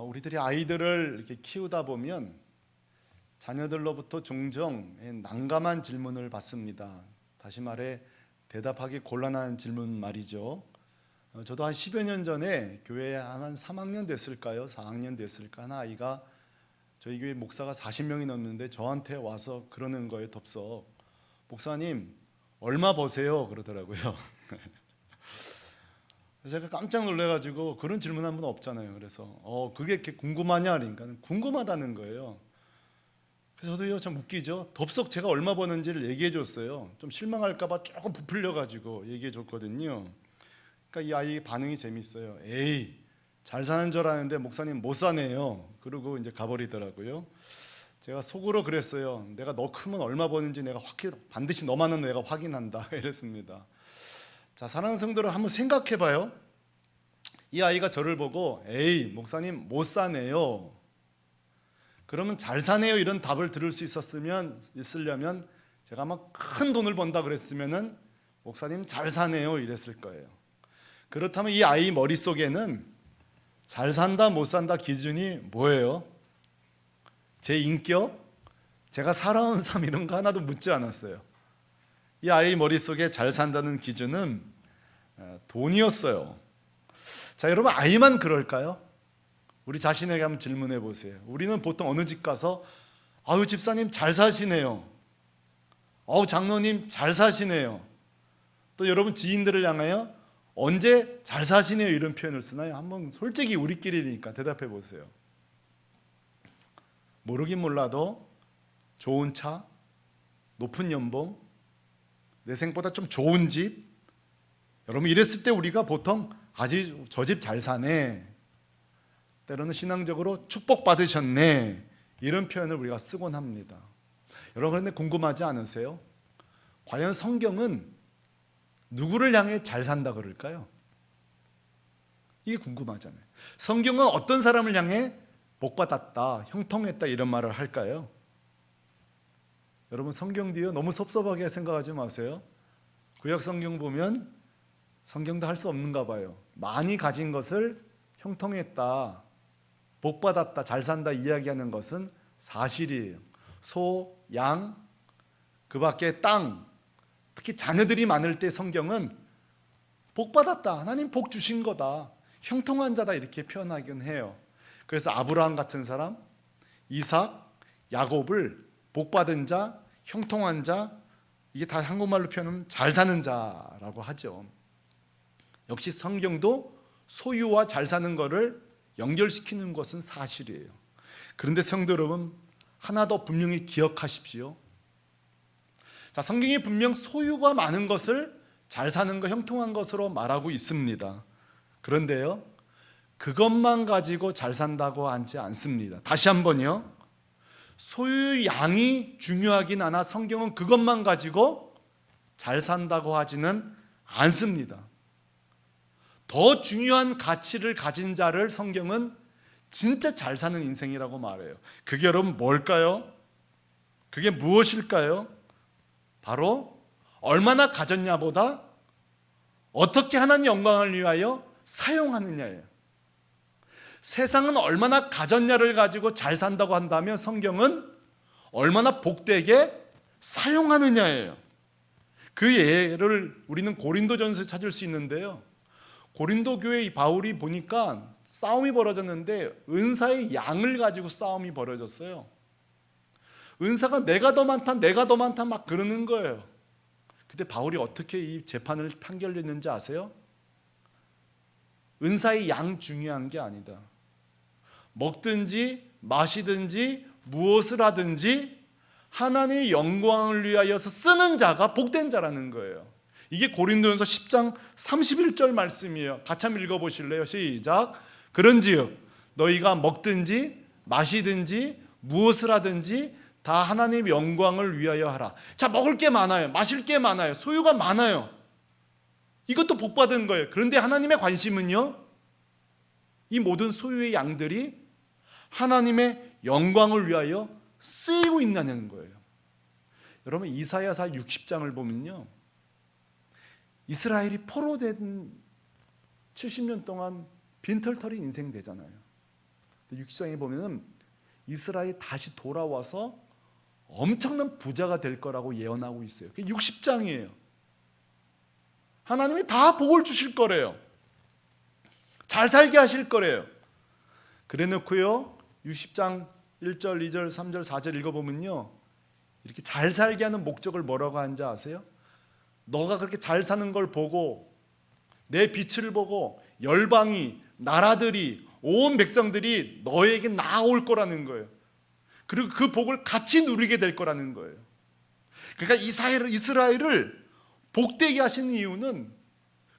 우리들이 아이들을 이렇게 키우다 보면 자녀들로부터 종종 난감한 질문을 받습니다. 다시 말해 대답하기 곤란한 질문 말이죠. 저도 한 10여 년 전에 교회에 한 3학년 됐을까요? 4학년 됐을까? 한 아이가 저희 교회 목사가 40명이 넘는데 저한테 와서 그러는 거예요. 덥석 목사님 얼마 버세요? 그러더라고요. 제가 깜짝 놀래가지고 그런 질문 한 번 없잖아요. 그래서 그게 이렇게 궁금하냐? 그러니까 궁금하다는 거예요. 그래서 저도요 참 웃기죠. 덥석 제가 얼마 버는지를 얘기해 줬어요. 좀 실망할까봐 조금 부풀려가지고 얘기해 줬거든요. 그러니까 이 아이 반응이 재밌어요. 에이 잘 사는 줄 알았는데 목사님 못 사네요. 그러고 이제 가버리더라고요. 제가 속으로 그랬어요. 내가 너 크면 얼마 버는지 내가 반드시 너만은 내가 확인한다 이랬습니다. 자, 사랑하는 성도를 한번 생각해 봐요. 이 아이가 저를 보고 에이 목사님 못 사네요. 그러면 잘 사네요 이런 답을 들을 수 있으려면 제가 막 큰 돈을 번다 그랬으면은 목사님 잘 사네요 이랬을 거예요. 그렇다면 이 아이 머릿속에는 잘 산다 못 산다 기준이 뭐예요? 제 인격? 제가 살아온 삶 이런 거 하나도 묻지 않았어요. 이 아이 머릿속에 잘 산다는 기준은 돈이었어요. 자, 여러분 아이만 그럴까요? 우리 자신에게 한번 질문해 보세요. 우리는 보통 어느 집 가서 아유 집사님 잘 사시네요. 장로님 잘 사시네요. 또 여러분 지인들을 향하여 언제 잘 사시네요 이런 표현을 쓰나요? 한번 솔직히 우리끼리니까 대답해 보세요. 모르긴 몰라도 좋은 차, 높은 연봉, 내 생보다 좀 좋은 집, 여러분 이랬을 때 우리가 보통 아주 저 집 잘 사네, 때로는 신앙적으로 축복받으셨네 이런 표현을 우리가 쓰곤 합니다. 여러분 그런데 궁금하지 않으세요? 과연 성경은 누구를 향해 잘 산다 그럴까요? 이게 궁금하잖아요. 성경은 어떤 사람을 향해 복받았다, 형통했다 이런 말을 할까요? 여러분 성경 뒤에 너무 섭섭하게 생각하지 마세요. 구약 성경 보면 성경도 할 수 없는가 봐요. 많이 가진 것을 형통했다, 복받았다, 잘 산다 이야기하는 것은 사실이에요. 소, 양, 그 밖에 땅, 특히 자녀들이 많을 때 성경은 복받았다, 하나님 복 주신 거다, 형통한 자다 이렇게 표현하긴 해요. 그래서 아브라함 같은 사람, 이삭, 야곱을 복받은 자, 형통한 자, 이게 다 한국말로 표현하면 잘 사는 자라고 하죠. 역시 성경도 소유와 잘 사는 것을 연결시키는 것은 사실이에요. 그런데 성도 여러분 하나 더 분명히 기억하십시오. 자, 성경이 분명 소유가 많은 것을 잘 사는 것, 형통한 것으로 말하고 있습니다. 그런데요 그것만 가지고 잘 산다고 하지 않습니다. 다시 한번요, 소유 양이 중요하긴 하나 성경은 그것만 가지고 잘 산다고 하지는 않습니다. 더 중요한 가치를 가진 자를 성경은 진짜 잘 사는 인생이라고 말해요. 그게 여러분 뭘까요? 그게 무엇일까요? 바로 얼마나 가졌냐보다 어떻게 하나님 영광을 위하여 사용하느냐예요. 세상은 얼마나 가졌냐를 가지고 잘 산다고 한다면 성경은 얼마나 복되게 사용하느냐예요. 그 예를 우리는 고린도전서에 찾을 수 있는데요, 고린도 교회 바울이 보니까 싸움이 벌어졌는데 은사의 양을 가지고 싸움이 벌어졌어요. 은사가 내가 더 많다 내가 더 많다 막 그러는 거예요. 근데 바울이 어떻게 이 재판을 판결했는지 아세요? 은사의 양 중요한 게 아니다, 먹든지 마시든지 무엇을 하든지 하나님의 영광을 위하여서 쓰는 자가 복된 자라는 거예요. 이게 고린도전서 10장 31절 말씀이에요. 같이 한번 읽어보실래요? 시작. 그런즉 너희가 먹든지 마시든지 무엇을 하든지 다 하나님의 영광을 위하여 하라. 자, 먹을 게 많아요, 마실 게 많아요, 소유가 많아요. 이것도 복받은 거예요. 그런데 하나님의 관심은요, 이 모든 소유의 양들이 하나님의 영광을 위하여 쓰이고 있다는 거예요. 여러분 이사야서 60장을 보면요, 이스라엘이 포로된 70년 동안 빈털터리 인생 되잖아요. 6장에 보면은 이스라엘이 다시 돌아와서 엄청난 부자가 될 거라고 예언하고 있어요. 그게 60장이에요. 하나님이 다 복을 주실 거래요. 잘 살게 하실 거래요. 그래 놓고요 60장 1절, 2절, 3절, 4절 읽어보면요 이렇게 잘 살게 하는 목적을 뭐라고 하는지 아세요? 너가 그렇게 잘 사는 걸 보고 내 빛을 보고 열방이, 나라들이, 온 백성들이 너에게 나아올 거라는 거예요. 그리고 그 복을 같이 누리게 될 거라는 거예요. 그러니까 이스라엘을 복되게 하신 이유는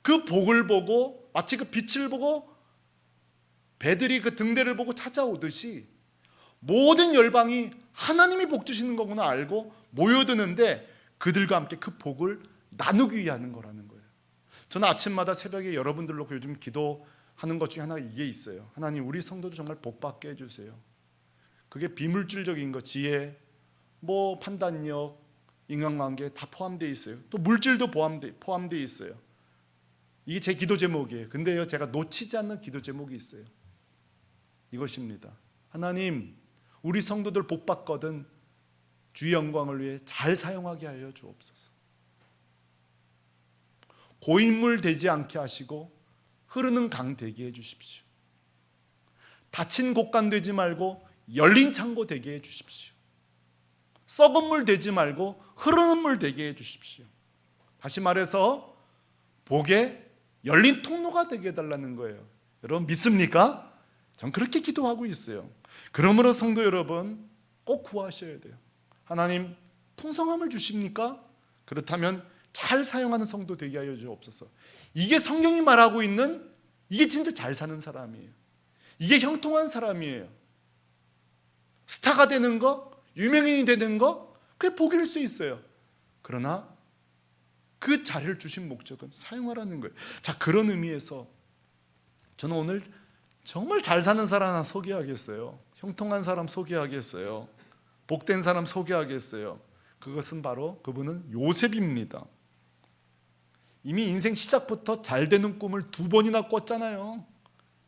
그 복을 보고 마치 그 빛을 보고 배들이 그 등대를 보고 찾아오듯이 모든 열방이 하나님이 복 주시는 거구나 알고 모여드는데 그들과 함께 그 복을 나누기 위하는 거라는 거예요. 저는 아침마다 새벽에 여러분들로 요즘 기도하는 것 중에 하나가 이게 있어요. 하나님 우리 성도도 정말 복 받게 해주세요. 그게 비물질적인 거, 지혜, 뭐 판단력, 인간관계 다 포함되어 있어요. 또 물질도 포함되어 있어요. 이게 제 기도 제목이에요. 근데요 제가 놓치지 않는 기도 제목이 있어요. 이것입니다. 하나님 우리 성도들 복 받거든 주의 영광을 위해 잘 사용하게 하여 주옵소서. 고인물 되지 않게 하시고 흐르는 강 되게 해 주십시오. 닫힌 곳간 되지 말고 열린 창고 되게 해 주십시오. 썩은 물 되지 말고 흐르는 물 되게 해 주십시오. 다시 말해서 복의 열린 통로가 되게 해달라는 거예요. 여러분 믿습니까? 전 그렇게 기도하고 있어요. 그러므로 성도 여러분 꼭 구하셔야 돼요. 하나님 풍성함을 주십니까? 그렇다면 잘 사용하는 성도 되게 하여 주옵소서. 이게 성경이 말하고 있는 이게 진짜 잘 사는 사람이에요. 이게 형통한 사람이에요. 스타가 되는 거, 유명인이 되는 거 그게 복일 수 있어요. 그러나 그 자리를 주신 목적은 사용하라는 거예요. 자, 그런 의미에서 저는 오늘 정말 잘 사는 사람 하나 소개하겠어요. 형통한 사람 소개하겠어요. 복된 사람 소개하겠어요. 그것은 바로 그분은 요셉입니다. 이미 인생 시작부터 잘 되는 꿈을 2번이나 꿨잖아요.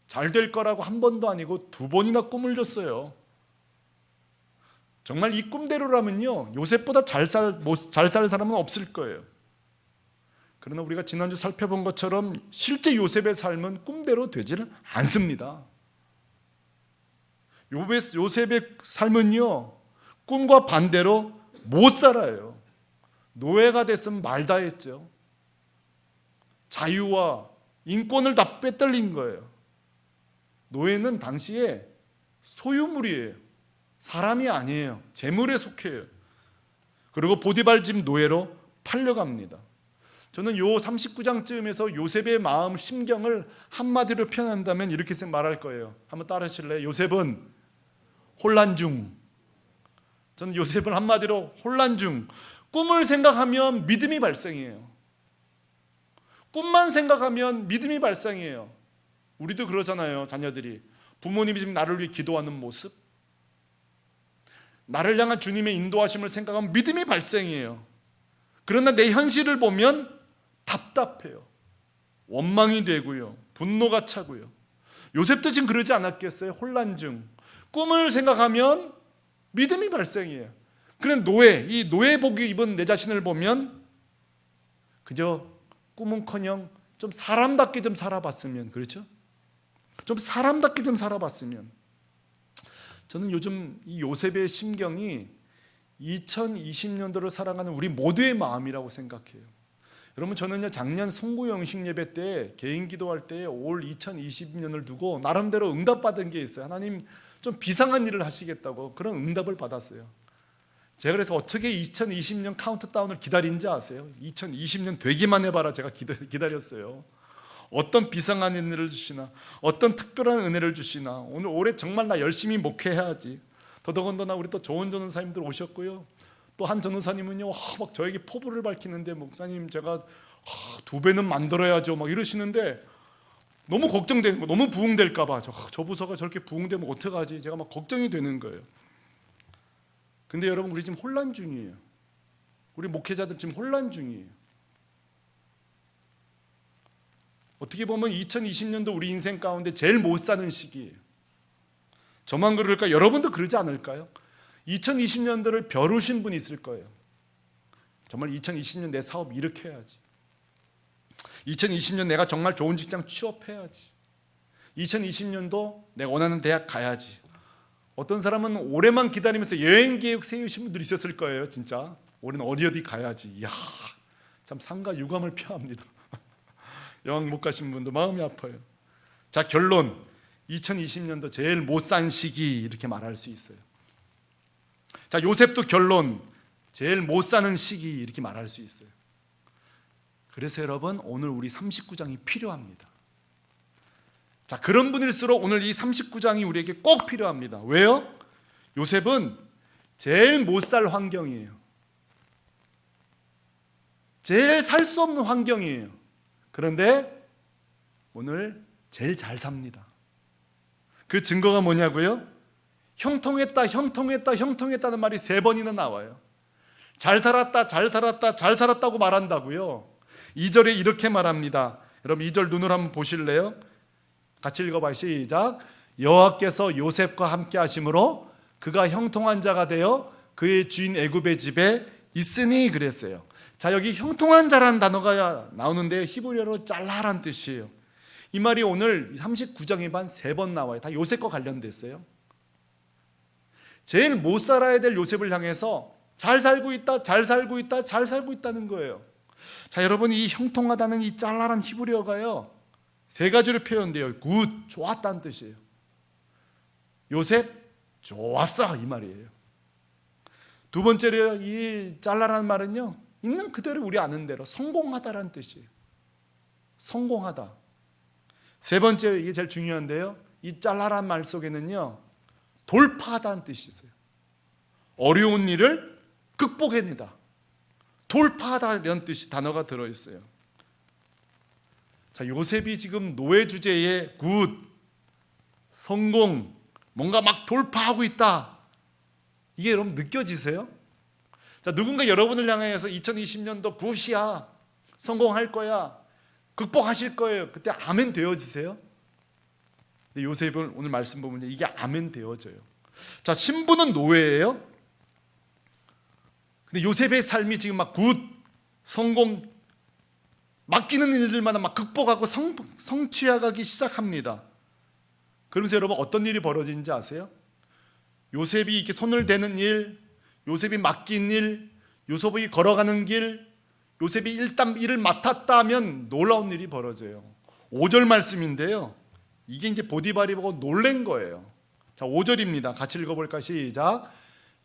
잘 될 거라고 한 번도 아니고 2번이나 꿈을 줬어요. 정말 이 꿈대로라면요 요셉보다 잘 살 사람은 없을 거예요. 그러나 우리가 지난주 살펴본 것처럼 실제 요셉의 삶은 꿈대로 되지는 않습니다. 요셉의 삶은요 꿈과 반대로 못 살아요. 노예가 됐으면 말다 했죠. 자유와 인권을 다 빼앗긴 거예요. 노예는 당시에 소유물이에요. 사람이 아니에요. 재물에 속해요. 그리고 보디발 집 노예로 팔려갑니다. 저는 요 39장쯤에서 요셉의 마음 심경을 한마디로 표현한다면 이렇게 말할 거예요. 한번 따라하실래요? 요셉은 혼란 중. 저는 요셉을 한마디로 혼란 중. 꿈을 생각하면 믿음이 발생해요. 꿈만 생각하면 믿음이 발생해요. 우리도 그러잖아요. 자녀들이 부모님이 지금 나를 위해 기도하는 모습, 나를 향한 주님의 인도하심을 생각하면 믿음이 발생해요. 그러나 내 현실을 보면 답답해요. 원망이 되고요. 분노가 차고요. 요셉도 지금 그러지 않았겠어요? 혼란 중. 꿈을 생각하면 믿음이 발생해요. 그런 이 노예복 입은 내 자신을 보면 그저 꿈은커녕 좀 사람답게 좀 살아봤으면, 그렇죠? 좀 사람답게 좀 살아봤으면. 저는 요즘 이 요셉의 심경이 2020년도를 살아가는 우리 모두의 마음이라고 생각해요. 여러분 저는요 작년 송구 영식 예배 때 개인 기도할 때 올 2020년을 두고 나름대로 응답받은 게 있어요. 하나님 좀 비상한 일을 하시겠다고 그런 응답을 받았어요. 제가 그래서 어떻게 2020년 카운트다운을 기다린지 아세요? 2020년 되기만 해봐라 제가 기다렸어요. 어떤 비상한 은혜를 주시나, 어떤 특별한 은혜를 주시나. 오늘 올해 정말 나 열심히 목회해야지. 더더군다나 우리 또 좋은 전도사님들 오셨고요. 또 한 전도사님은요 막 저에게 포부를 밝히는데 목사님 제가 2배는 만들어야죠 막 이러시는데 너무 걱정되는 거, 너무 부흥될까 봐. 저 부서가 저렇게 부흥되면 어떡하지? 제가 막 걱정이 되는 거예요. 근데 여러분 우리 지금 혼란 중이에요. 우리 목회자들 지금 혼란 중이에요. 어떻게 보면 2020년도 우리 인생 가운데 제일 못 사는 시기예요. 저만 그럴까? 여러분도 그러지 않을까요? 2020년도를 벼르신 분이 있을 거예요. 정말 2020년 내 사업 일으켜야지. 2020년 내가 정말 좋은 직장 취업해야지. 2020년도 내가 원하는 대학 가야지. 어떤 사람은 올해만 기다리면서 여행 계획 세우신 분들이 있었을 거예요. 진짜 올해는 어디 가야지. 이야, 참 상가 유감을 표합니다. 여행 못 가신 분도 마음이 아파요. 자, 결론, 2020년도 제일 못 산 시기 이렇게 말할 수 있어요. 자, 요셉도 결론, 제일 못 사는 시기 이렇게 말할 수 있어요. 그래서 여러분, 오늘 우리 39장이 필요합니다. 자, 그런 분일수록 오늘 이 39장이 우리에게 꼭 필요합니다. 왜요? 요셉은 제일 못 살 환경이에요. 제일 살 수 없는 환경이에요. 그런데 오늘 제일 잘 삽니다. 그 증거가 뭐냐고요? 형통했다는 말이 3번이나 나와요. 잘 살았다고 말한다고요. 2절에 이렇게 말합니다. 여러분 2절 눈으로 한번 보실래요? 같이 읽어봐요. 시작. 여호와께서 요셉과 함께 하심으로 그가 형통한 자가 되어 그의 주인 애굽의 집에 있으니 그랬어요. 자, 여기 형통한 자라는 단어가 나오는데 히브리어로 짤라란 뜻이에요. 이 말이 오늘 39장에 반 3번 나와요. 다 요셉과 관련됐어요. 제일 못 살아야 될 요셉을 향해서 잘 살고 있다는 거예요. 자, 여러분 이 형통하다는 이 짤라란 히브리어가요 3가지로 표현돼요. 굿, 좋았다는 뜻이에요. 요셉, 좋았어 이 말이에요. 두 번째로 이 짤라라는 말은요 있는 그대로 우리 아는 대로 성공하다라는 뜻이에요. 성공하다. 세 번째, 이게 제일 중요한데요, 이 짤라란 말 속에는요 돌파하다는 뜻이 있어요. 어려운 일을 극복해내다, 돌파하다 이런 뜻이 단어가 들어있어요. 자, 요셉이 지금 노예 주제에 굿, 성공, 뭔가 막 돌파하고 있다, 이게 여러분 느껴지세요? 자, 누군가 여러분을 향해서 2020년도 굿이야, 성공할 거야, 극복하실 거예요, 그때 아멘 되어지세요? 근데 요셉은 오늘 말씀 보면 이게 아멘 되어져요. 자, 신부는 노예예요. 근데 요셉의 삶이 지금 막 굿, 성공, 맡기는 일들마다 막 극복하고 성취해가기 시작합니다. 그러면서 여러분 어떤 일이 벌어지는지 아세요? 요셉이 이렇게 손을 대는 일, 요셉이 맡긴 일, 요셉이 걸어가는 길, 요셉이 일단 일을 맡았다 하면 놀라운 일이 벌어져요. 5절 말씀인데요, 이게 이제 보디발이 보고 놀란 거예요. 자, 5절입니다. 같이 읽어볼까? 시작.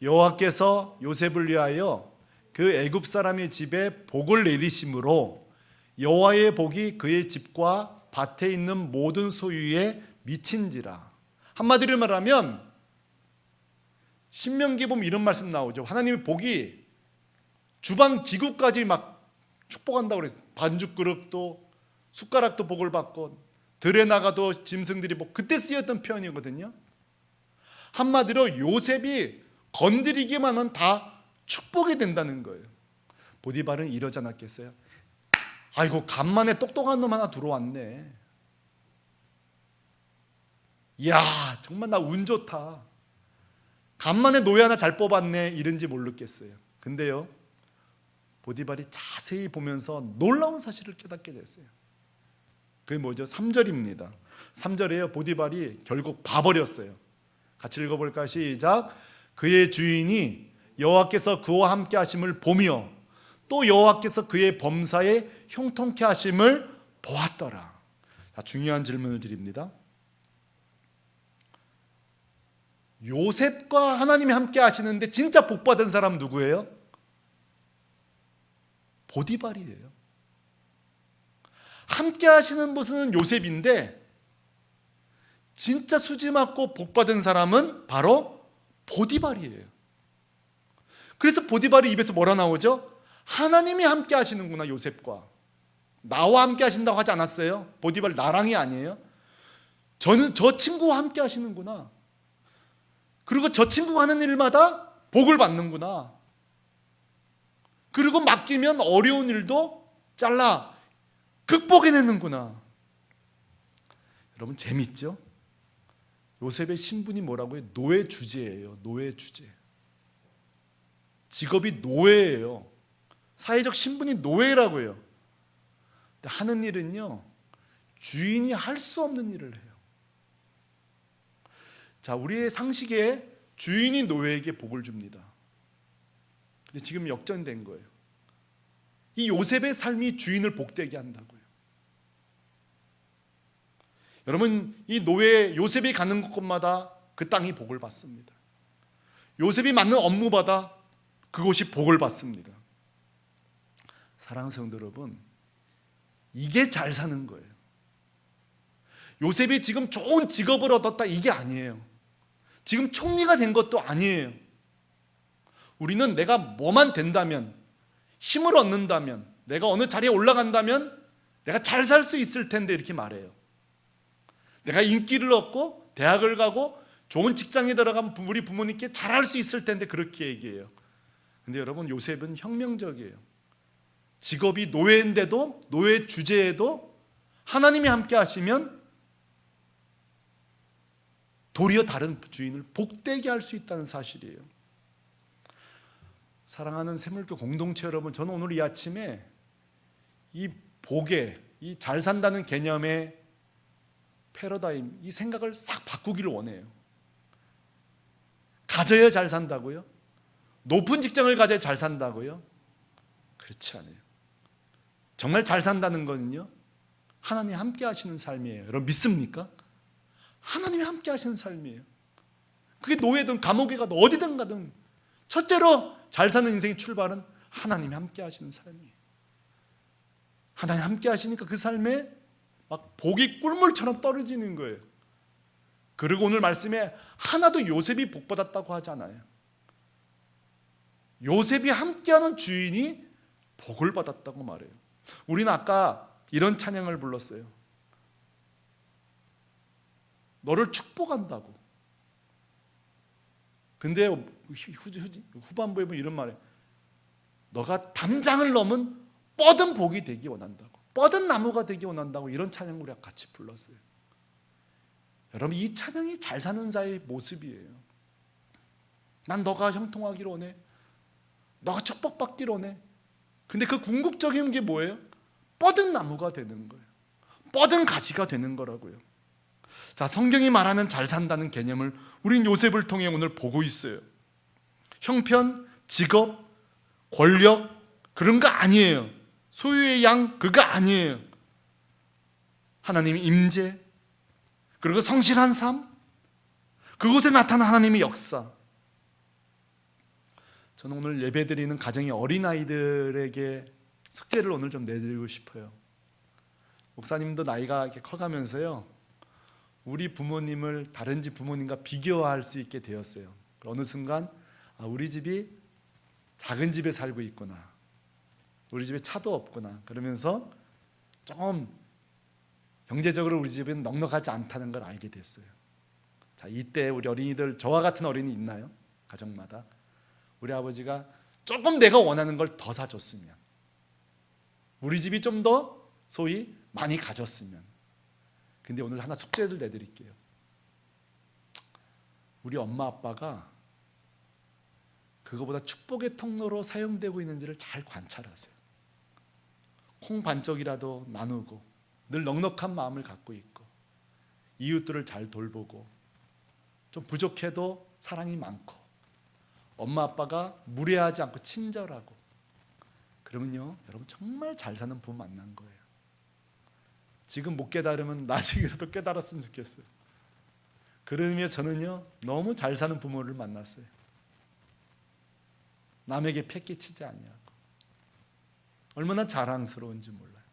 여호와께서 요셉을 위하여 그 애굽 사람의 집에 복을 내리심으로 여호와의 복이 그의 집과 밭에 있는 모든 소유에 미친지라. 한마디로 말하면 신명기에 보면 이런 말씀 나오죠. 하나님의 복이 주방 기구까지 막 축복한다고 그랬어요. 반죽그릇도 숟가락도 복을 받고 들에 나가도 짐승들이 복, 그때 쓰였던 표현이거든요. 한마디로 요셉이 건드리기만 하면 다 축복이 된다는 거예요. 보디발은 이러지 않았겠어요? 아이고, 간만에 똑똑한 놈 하나 들어왔네. 이야, 정말 나 운 좋다. 간만에 노예 하나 잘 뽑았네, 이런지 모르겠어요. 근데요, 보디발이 자세히 보면서 놀라운 사실을 깨닫게 됐어요. 그게 뭐죠? 3절입니다. 3절에요, 보디발이 결국 봐버렸어요. 같이 읽어볼까? 시작. 그의 주인이 여호와께서 그와 함께 하심을 보며 또 여호와께서 그의 범사에 형통케 하심을 보았더라. 자, 중요한 질문을 드립니다. 요셉과 하나님이 함께 하시는데 진짜 복받은 사람 누구예요? 보디발이에요. 함께 하시는 분은 요셉인데 진짜 수지 맞고 복받은 사람은 바로 보디발이에요. 그래서 보디발이 입에서 뭐라 나오죠? 하나님이 함께 하시는구나, 요셉과. 나와 함께 하신다고 하지 않았어요? 보디발 나랑이 아니에요? 저는 저 친구와 함께 하시는구나. 그리고 저 친구가 하는 일마다 복을 받는구나. 그리고 맡기면 어려운 일도 잘라 극복해내는구나. 여러분 재밌죠? 요셉의 신분이 뭐라고요? 노예 주제예요. 노예 주제. 직업이 노예예요. 사회적 신분이 노예라고요. 근데 하는 일은요, 주인이 할 수 없는 일을 해요. 자, 우리의 상식에 주인이 노예에게 복을 줍니다. 근데 지금 역전된 거예요. 이 요셉의 삶이 주인을 복되게 한다고요. 여러분, 이 노예 요셉이 가는 곳마다 그 땅이 복을 받습니다. 요셉이 맡는 업무마다 그곳이 복을 받습니다. 사랑하는 성도 여러분, 이게 잘 사는 거예요. 요셉이 지금 좋은 직업을 얻었다, 이게 아니에요. 지금 총리가 된 것도 아니에요. 우리는 내가 뭐만 된다면, 힘을 얻는다면, 내가 어느 자리에 올라간다면 내가 잘 살 수 있을 텐데 이렇게 말해요. 내가 인기를 얻고 대학을 가고 좋은 직장에 들어가면 우리 부모님께 잘할 수 있을 텐데 그렇게 얘기해요. 근데 여러분, 요셉은 혁명적이에요. 직업이 노예인데도, 노예 주제에도 하나님이 함께 하시면 도리어 다른 주인을 복되게 할 수 있다는 사실이에요. 사랑하는 새물교 공동체 여러분, 저는 오늘 이 아침에 이 복에, 이 잘 산다는 개념의 패러다임, 이 생각을 싹 바꾸기를 원해요. 가져야 잘 산다고요? 높은 직장을 가져야 잘 산다고요? 그렇지 않아요. 정말 잘 산다는 거는요, 하나님 함께 하시는 삶이에요. 여러분 믿습니까? 하나님이 함께 하시는 삶이에요. 그게 노예든 감옥에 가든 어디든 가든 첫째로 잘 사는 인생의 출발은 하나님이 함께 하시는 삶이에요. 하나님 함께 하시니까 그 삶에 막 복이 꿀물처럼 떨어지는 거예요. 그리고 오늘 말씀에 하나도 요셉이 복받았다고 하잖아요. 요셉이 함께하는 주인이 복을 받았다고 말해요. 우리는 아까 이런 찬양을 불렀어요. 너를 축복한다고. 근데 후반부에 보면 이런 말이에요. 너가 담장을 넘은 뻗은 복이 되기 원한다고. 뻗은 나무가 되기 원한다고. 이런 찬양을 우리가 같이 불렀어요. 여러분, 이 찬양이 잘 사는 자의 모습이에요. 난 너가 형통하기를 원해. 너가 축복받기를 원해. 근데 그 궁극적인 게 뭐예요? 뻗은 나무가 되는 거예요. 뻗은 가지가 되는 거라고요. 자, 성경이 말하는 잘 산다는 개념을 우린 요셉을 통해 오늘 보고 있어요. 형편, 직업, 권력 그런 거 아니에요. 소유의 양 그거 아니에요. 하나님의 임재, 그리고 성실한 삶, 그곳에 나타난 하나님의 역사. 저는 오늘 예배드리는 가정의 어린아이들에게 숙제를 오늘 좀 내드리고 싶어요. 목사님도 나이가 이렇게 커가면서요, 우리 부모님을 다른 집 부모님과 비교할 수 있게 되었어요. 어느 순간 우리 집이 작은 집에 살고 있구나, 우리 집에 차도 없구나, 그러면서 좀 경제적으로 우리 집은 넉넉하지 않다는 걸 알게 됐어요. 자, 이때 우리 어린이들, 저와 같은 어린이 있나요? 가정마다 우리 아버지가 조금 내가 원하는 걸 더 사줬으면, 우리 집이 좀 더 소위 많이 가졌으면. 근데 오늘 하나 숙제를 내드릴게요. 우리 엄마 아빠가 그거보다 축복의 통로로 사용되고 있는지를 잘 관찰하세요. 콩 반쪽이라도 나누고 늘 넉넉한 마음을 갖고 있고 이웃들을 잘 돌보고 좀 부족해도 사랑이 많고 엄마 아빠가 무례하지 않고 친절하고, 그러면요, 여러분 정말 잘 사는 부모 만난 거예요. 지금 못 깨달으면 나중에라도 깨달았으면 좋겠어요. 그런 의미에서 저는요, 너무 잘 사는 부모를 만났어요. 남에게 패기치지 아니하고 얼마나 자랑스러운지 몰라요.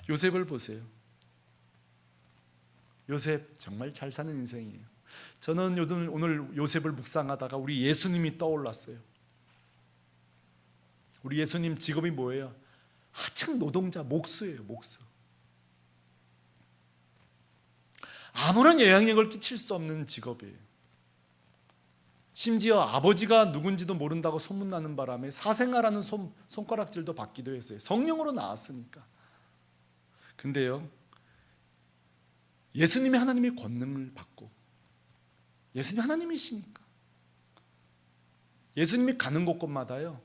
요셉을 보세요. 요셉 정말 잘 사는 인생이에요. 저는 오늘 요셉을 묵상하다가 우리 예수님이 떠올랐어요. 우리 예수님 직업이 뭐예요? 하층 노동자, 목수예요. 목수. 아무런 영향력을 끼칠 수 없는 직업이에요. 심지어 아버지가 누군지도 모른다고 소문나는 바람에 사생아라는 손가락질도 받기도 했어요. 성령으로 나왔으니까. 근데요, 예수님이 하나님의 권능을 받고 예수님이 하나님이시니까. 예수님이 가는 곳곳마다요,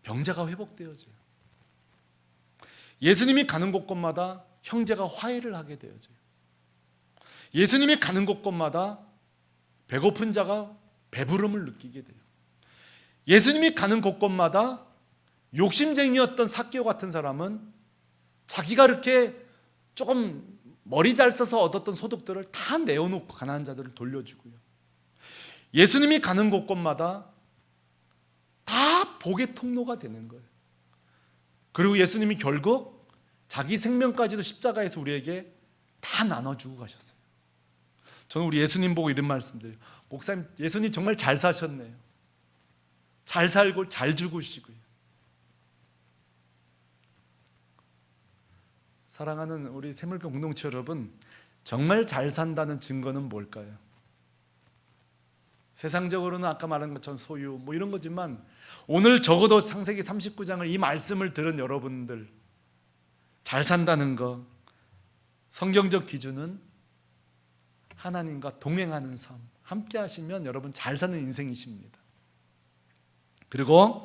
병자가 회복되어져요. 예수님이 가는 곳곳마다 형제가 화해를 하게 되어져요. 예수님이 가는 곳곳마다 배고픈 자가 배부름을 느끼게 돼요. 예수님이 가는 곳곳마다 욕심쟁이였던 삭개오 같은 사람은 자기가 이렇게 조금 머리 잘 써서 얻었던 소득들을 다 내어놓고 가난한 자들을 돌려주고요. 예수님이 가는 곳곳마다 다 복의 통로가 되는 거예요. 그리고 예수님이 결국 자기 생명까지도 십자가에서 우리에게 다 나눠주고 가셨어요. 저는 우리 예수님 보고 이런 말씀드려요. 목사님, 예수님 정말 잘 사셨네요. 잘 살고 잘 죽으시고요. 사랑하는 우리 새물교 공동체 여러분, 정말 잘 산다는 증거는 뭘까요? 세상적으로는 아까 말한 것처럼 소유 뭐 이런 거지만, 오늘 적어도 창세기 39장을 이 말씀을 들은 여러분들, 잘 산다는 거, 성경적 기준은 하나님과 동행하는 삶, 함께 하시면 여러분 잘 사는 인생이십니다. 그리고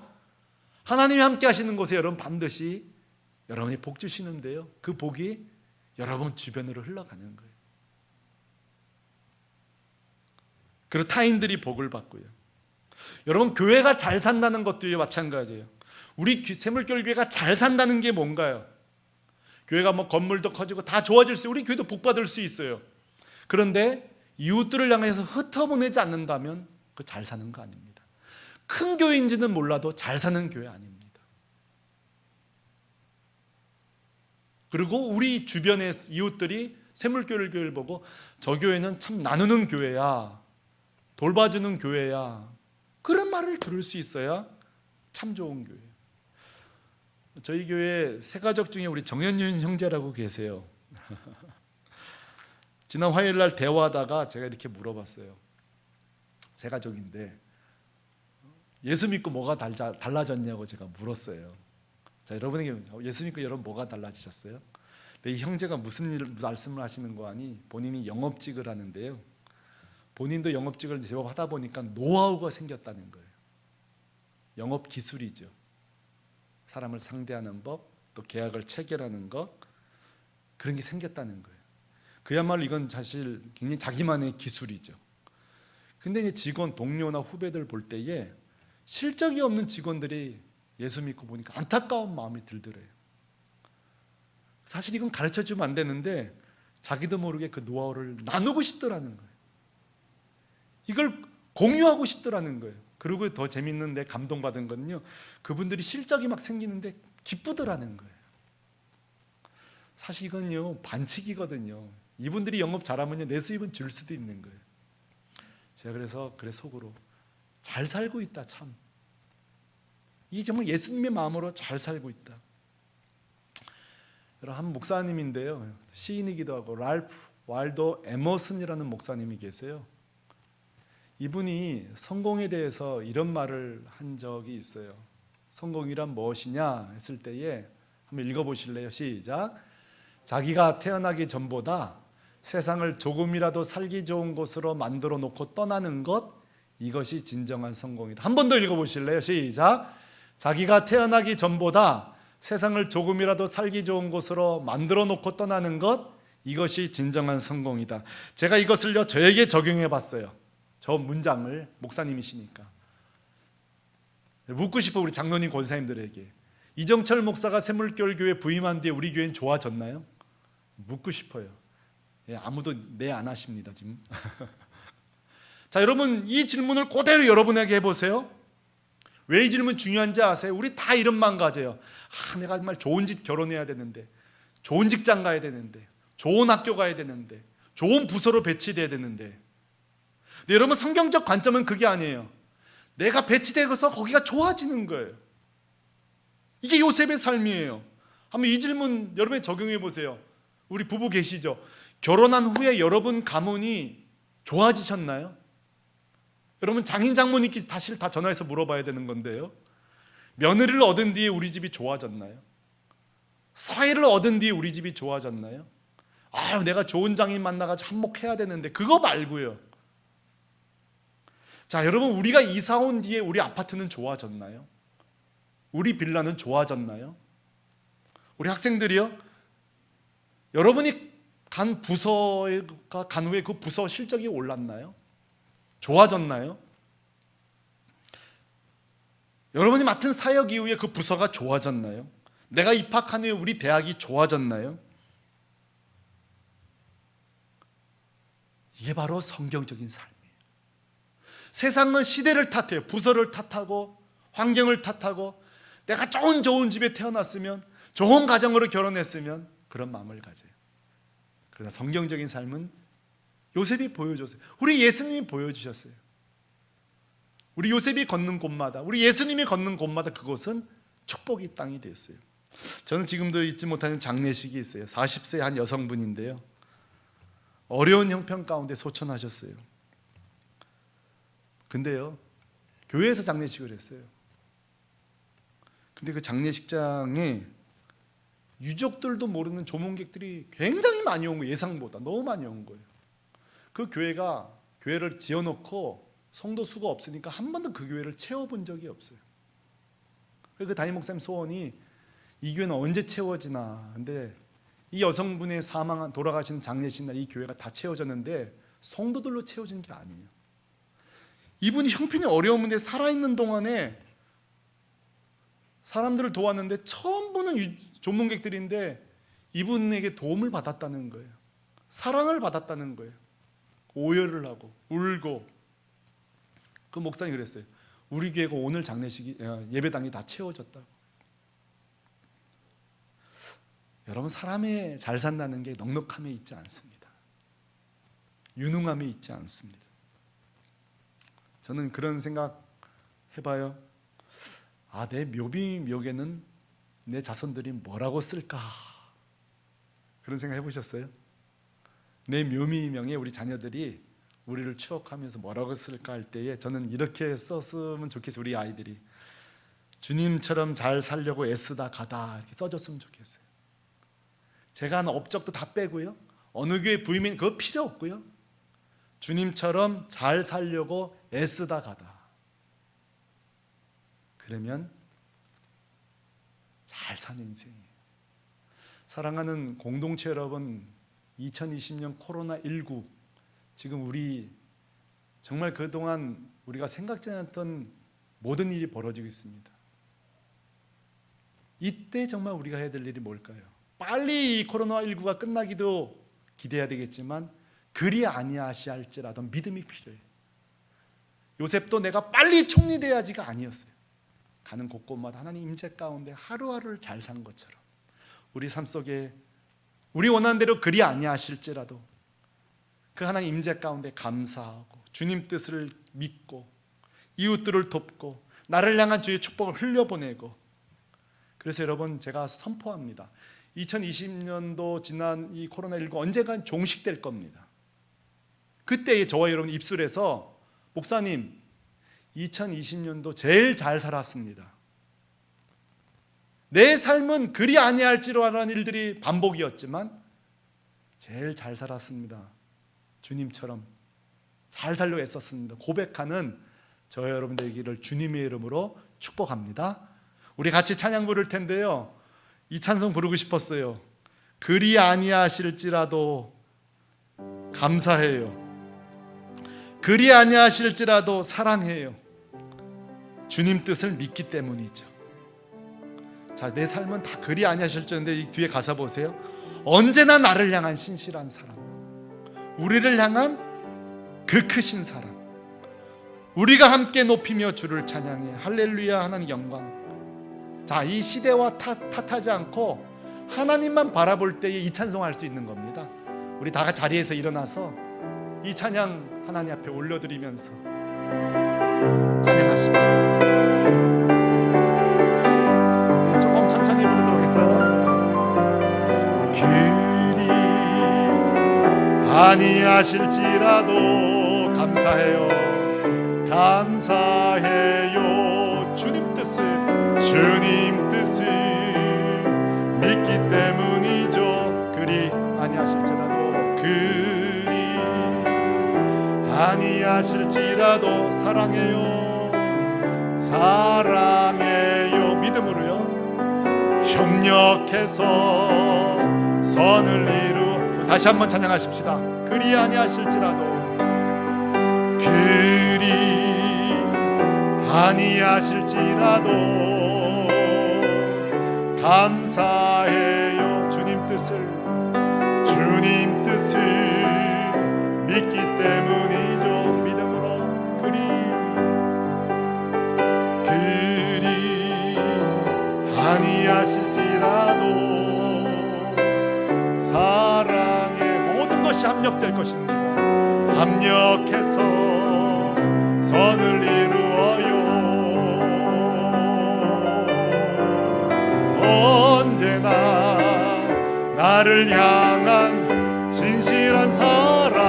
하나님이 함께 하시는 곳에 여러분 반드시 여러분이 복 주시는데요, 그 복이 여러분 주변으로 흘러가는 거예요. 그리고 타인들이 복을 받고요. 여러분, 교회가 잘 산다는 것도 마찬가지예요. 우리 새물교회가 잘 산다는 게 뭔가요? 교회가 뭐 건물도 커지고 다 좋아질 수 있어요. 우리 교회도 복 받을 수 있어요. 그런데 이웃들을 향해서 흩어보내지 않는다면 그 잘 사는 거 아닙니다. 큰 교회인지는 몰라도 잘 사는 교회 아닙니다. 그리고 우리 주변의 이웃들이 새물교회를 보고 저 교회는 참 나누는 교회야, 돌봐주는 교회야, 그런 말을 들을 수 있어야 참 좋은 교회예요. 저희 교회 세 가족 중에 우리 정현윤 형제라고 계세요. 지난 화요일 날 대화하다가 제가 이렇게 물어봤어요. 세 가족인데 예수 믿고 뭐가 달라졌냐고 제가 물었어요. 자, 여러분에게 예수 믿고 여러분 뭐가 달라지셨어요? 근데 이 형제가 무슨 말씀을 하시는 거 아니, 본인이 영업직을 하는데요, 본인도 영업직을 제법 하다 보니까 노하우가 생겼다는 거예요. 영업 기술이죠. 사람을 상대하는 법, 또 계약을 체결하는 것, 그런 게 생겼다는 거예요. 그야말로 이건 사실 굉장히 자기만의 기술이죠. 근데 이제 직원, 동료나 후배들 볼 때에 실적이 없는 직원들이 예수 믿고 보니까 안타까운 마음이 들더래요. 사실 이건 가르쳐주면 안 되는데 자기도 모르게 그 노하우를 나누고 싶더라는 거예요. 이걸 공유하고 싶더라는 거예요. 그리고 더 재밌는데 감동받은 건요, 그분들이 실적이 막 생기는데 기쁘더라는 거예요. 사실 이건요 반칙이거든요. 이분들이 영업 잘하면요 내 수입은 줄 수도 있는 거예요. 제가 그래서 속으로 잘 살고 있다, 참. 이게 정말 예수님의 마음으로 잘 살고 있다. 한 목사님인데요, 시인이기도 하고 랄프 waldo 에머슨이라는 목사님이 계세요. 이분이 성공에 대해서 이런 말을 한 적이 있어요. 성공이란 무엇이냐 했을 때에 한번 읽어보실래요? 시작. 자기가 태어나기 전보다 세상을 조금이라도 살기 좋은 곳으로 만들어 놓고 떠나는 것, 이것이 진정한 성공이다. 한 번 더 읽어보실래요? 시작. 자기가 태어나기 전보다 세상을 조금이라도 살기 좋은 곳으로 만들어 놓고 떠나는 것, 이것이 진정한 성공이다. 제가 이것을요 저에게 적용해 봤어요. 저 문장을, 목사님이시니까 묻고 싶어. 우리 장로님 권사님들에게, 이정철 목사가 새물교회 부임한 뒤에 우리 교회는 좋아졌나요? 묻고 싶어요. 예, 아무도 네 안 하십니다 지금. 자, 여러분 이 질문을 그대로 여러분에게 해보세요. 왜 이 질문 중요한지 아세요? 우리 다 이런 마음 가져요. 내가 정말 좋은 집 결혼해야 되는데, 좋은 직장 가야 되는데, 좋은 학교 가야 되는데, 좋은 부서로 배치돼야 되는데. 근데 여러분 성경적 관점은 그게 아니에요. 내가 배치되어서 거기가 좋아지는 거예요. 이게 요셉의 삶이에요. 한번 이 질문 여러분이 적용해 보세요. 우리 부부 계시죠? 결혼한 후에 여러분 가문이 좋아지셨나요? 여러분 장인 장모님께 사실 다 전화해서 물어봐야 되는 건데요, 며느리를 얻은 뒤에 우리 집이 좋아졌나요? 사회를 얻은 뒤에 우리 집이 좋아졌나요? 내가 좋은 장인 만나가지고 한몫해야 되는데, 그거 말고요. 자, 여러분, 우리가 이사 온 뒤에 우리 아파트는 좋아졌나요? 우리 빌라는 좋아졌나요? 우리 학생들이요, 여러분이 간 부서가 간 후에 그 부서 실적이 올랐나요? 좋아졌나요? 여러분이 맡은 사역 이후에 그 부서가 좋아졌나요? 내가 입학한 후에 우리 대학이 좋아졌나요? 이게 바로 성경적인 삶이에요. 세상은 시대를 탓해요. 부서를 탓하고 환경을 탓하고, 내가 좋은 집에 태어났으면, 좋은 가정으로 결혼했으면, 그런 마음을 가져요. 그러나 성경적인 삶은 요셉이 보여줬어요. 우리 예수님이 보여주셨어요. 우리 요셉이 걷는 곳마다, 우리 예수님이 걷는 곳마다 그곳은 축복의 땅이 되었어요. 저는 지금도 잊지 못하는 장례식이 있어요. 40세 한 여성분인데요, 어려운 형편 가운데 소천하셨어요. 근데요, 교회에서 장례식을 했어요. 근데 그 장례식장에 유족들도 모르는 조문객들이 굉장히 많이 온 거예요. 예상보다 너무 많이 온 거예요. 그 교회가 교회를 지어놓고 성도 수가 없으니까 한 번도 그 교회를 채워본 적이 없어요. 그 담임 목사님 소원이, 이 교회는 언제 채워지나. 근데 이 여성분의 돌아가신 장례식 날 이 교회가 다 채워졌는데 성도들로 채워진 게 아니에요. 이분이 형편이 어려운데 살아있는 동안에 사람들을 도왔는데 처음 보는 조문객들인데 이분에게 도움을 받았다는 거예요. 사랑을 받았다는 거예요. 오열을 하고 울고. 그 목사님이 그랬어요. 우리 교회가 오늘 장례식이 예배당이 다 채워졌다고. 여러분, 사람의 잘 산다는 게 넉넉함에 있지 않습니다. 유능함에 있지 않습니다. 저는 그런 생각 해봐요. 내 묘비묘에는 내 자손들이 뭐라고 쓸까? 그런 생각 해보셨어요? 내 묘미명에 우리 자녀들이 우리를 추억하면서 뭐라고 쓸까 할 때에 저는 이렇게 썼으면 좋겠어요. 우리 아이들이 주님처럼 잘 살려고 애쓰다 가다, 이렇게 써줬으면 좋겠어요. 제가 하는 업적도 다 빼고요, 어느 교회 부임인 그거 필요 없고요, 주님처럼 잘 살려고 애쓰다 가다. 그러면 잘 사는 인생이에요. 사랑하는 공동체 여러분, 2020년 코로나19, 지금 우리 정말 그동안 우리가 생각지 않았던 모든 일이 벌어지고 있습니다. 이때 정말 우리가 해야 될 일이 뭘까요? 빨리 이 코로나19가 끝나기도 기대해야 되겠지만, 그리 아니하시할지라도 믿음이 필요해요. 요셉도 내가 빨리 총리돼야지가 아니었어요. 가는 곳곳마다 하나님 임재 가운데 하루하루를 잘 산 것처럼 우리 삶 속에 우리 원하는 대로 그리 아니하실지라도 그 하나님 임재 가운데 감사하고 주님 뜻을 믿고 이웃들을 돕고 나를 향한 주의 축복을 흘려보내고. 그래서 여러분, 제가 선포합니다. 2020년도 지난 이 코로나19 언젠간 종식될 겁니다. 그때 저와 여러분 입술에서, 목사님 2020년도 제일 잘 살았습니다, 내 삶은 그리 아니할지로라는 일들이 반복이었지만 제일 잘 살았습니다, 주님처럼 잘 살려고 애썼습니다, 고백하는 저와 여러분들 되기를 주님의 이름으로 축복합니다. 우리 같이 찬양 부를 텐데요, 이 찬송 부르고 싶었어요. 그리 아니하실지라도 감사해요, 그리 아니하실지라도 사랑해요. 주님 뜻을 믿기 때문이죠. 자, 내 삶은 다 그리 아니하실지라도, 이 뒤에 가사 보세요. 언제나 나를 향한 신실한 사랑, 우리를 향한 그 크신 사랑, 우리가 함께 높이며 주를 찬양해 할렐루야 하나님 영광. 자, 이 시대와 탓하지 않고 하나님만 바라볼 때에 이 찬송할 수 있는 겁니다. 우리 다 같이 자리에서 일어나서 이 찬양 하나님 앞에 올려드리면서 찬양하십시오. 네, 조금 천천히 부르도록 했어요. 그리 아니하실지라도 감사해요, 감사해요. 주님 뜻을 믿기 때문이죠. 그리 아니하실지라도 그리 아니하실지라도 사랑해요, 사랑해요. 믿음으로요. 협력해서 선을 이루. 다시 한번 찬양하십시다. 그리 아니하실지라도, 그리 아니하실지라도 감사해요. 주님 뜻을 믿기 때문이죠. 믿음으로 그리 아니하실지라도 사랑의 모든 것이 합력될 것입니다. 합력해서 선을 이루어요. 언제나 나를 향한 신실한 사랑,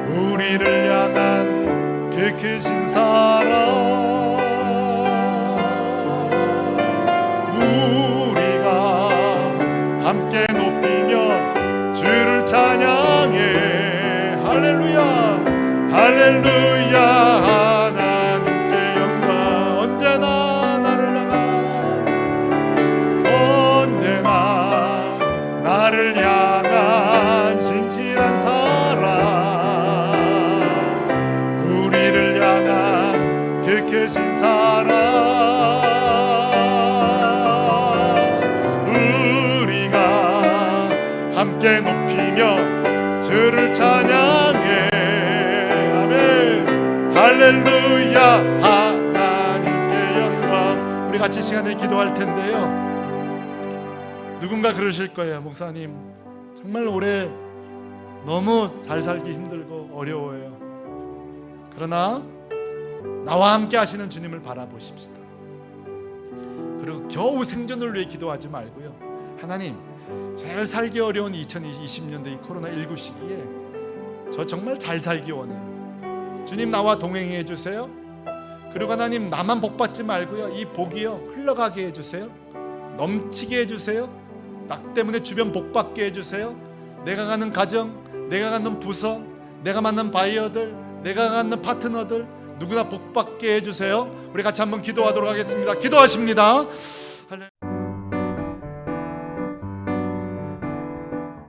우리를 향한 그 크신 사랑, 우리가 함께 높이며 주를 찬양해. 할렐루야 할렐루야. 하나님께 영광. 언제나 나를 향한 신실한 사랑, 우리를 향한 그 크신 사랑, 우리가 함께 높이며 주를 찬양해. 아멘. 할렐루야. 하나님께 영광. 우리 같이 시간에 기도할 텐데요, 누군가 그러실 거예요. 목사님, 정말 올해 너무 잘 살기 힘들고 어려워요. 그러나 나와 함께 하시는 주님을 바라보십시다. 그리고 겨우 생존을 위해 기도하지 말고요, 하나님, 잘 살기 어려운 2020년도 이 코로나19 시기에 저 정말 잘 살기 원해요. 주님 나와 동행해 주세요. 그리고 하나님, 나만 복 받지 말고요, 이 복이요 흘러가게 해주세요. 넘치게 해주세요. 나 때문에 주변 복 받게 해주세요. 내가 가는 가정, 내가 가는 부서, 내가 만난 바이어들, 내가 갖는 파트너들 누구나 복 받게 해주세요. 우리 같이 한번 기도하도록 하겠습니다. 기도하십니다. 할렐루야.